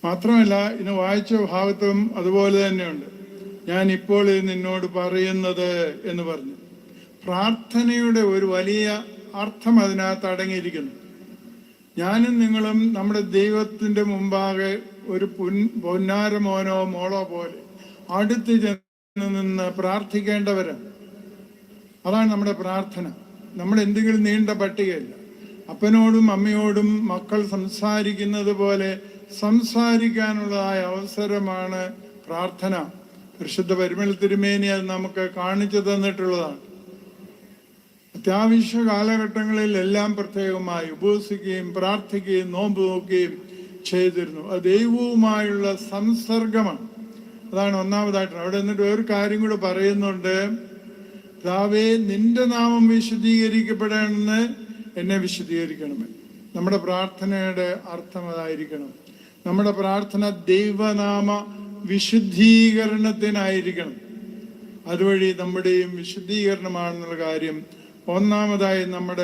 മാത്രമല്ല, ഇന്ന് വായിച്ച ഭാഗത്തും അതുപോലെ തന്നെയുണ്ട്. ഞാൻ ഇപ്പോൾ ഇത് നിന്നോട് പറയുന്നത് എന്ന് പറഞ്ഞു. പ്രാർത്ഥനയുടെ ഒരു വലിയ അർത്ഥം അതിനകത്ത് അടങ്ങിയിരിക്കുന്നു. ഞാനും നിങ്ങളും നമ്മുടെ ദൈവത്തിൻ്റെ മുമ്പാകെ ഒരു പൊന്നാരമോനോ മോളോ പോലെ അടുത്ത് ചെന്ന് നിന്ന് പ്രാർത്ഥിക്കേണ്ടവരാണ്. അതാണ് നമ്മുടെ പ്രാർത്ഥന. നമ്മൾ എന്തെങ്കിലും നീണ്ട പട്ടികയല്ല. അപ്പനോടും അമ്മയോടും മക്കൾ സംസാരിക്കുന്നത് പോലെ സംസാരിക്കാനുള്ളതായ അവസരമാണ് പ്രാർത്ഥന. പരിശുദ്ധ പരിമള തിരുമേനി അത് നമുക്ക് കാണിച്ചു തന്നിട്ടുള്ളതാണ്. അത്യാവശ്യ കാലഘട്ടങ്ങളിൽ എല്ലാം പ്രത്യേകമായി ഉപവസിക്കുകയും പ്രാർത്ഥിക്കുകയും നോമ്പ് നോക്കുകയും ചെയ്തിരുന്നു. അത് ദൈവവുമായുള്ള സംസർഗമാണ്. അതാണ് ഒന്നാമതായിട്ട്. അവിടെ എന്നിട്ട് ഒരു കാര്യം കൂടെ പറയുന്നുണ്ട്. കർത്താവേ, നിന്റെ നാമം വിശുദ്ധീകരിക്കപ്പെടണമെന്ന് എന്നെ വിശുദ്ധീകരിക്കണമേ. നമ്മുടെ പ്രാർത്ഥനയുടെ അർത്ഥം അതായിരിക്കണം. നമ്മുടെ പ്രാർത്ഥന ദൈവനാമ വിശുദ്ധീകരണത്തിനായിരിക്കണം. അതുവഴി നമ്മുടെയും വിശുദ്ധീകരണമാണെന്നുള്ള കാര്യം ഒന്നാമതായി നമ്മുടെ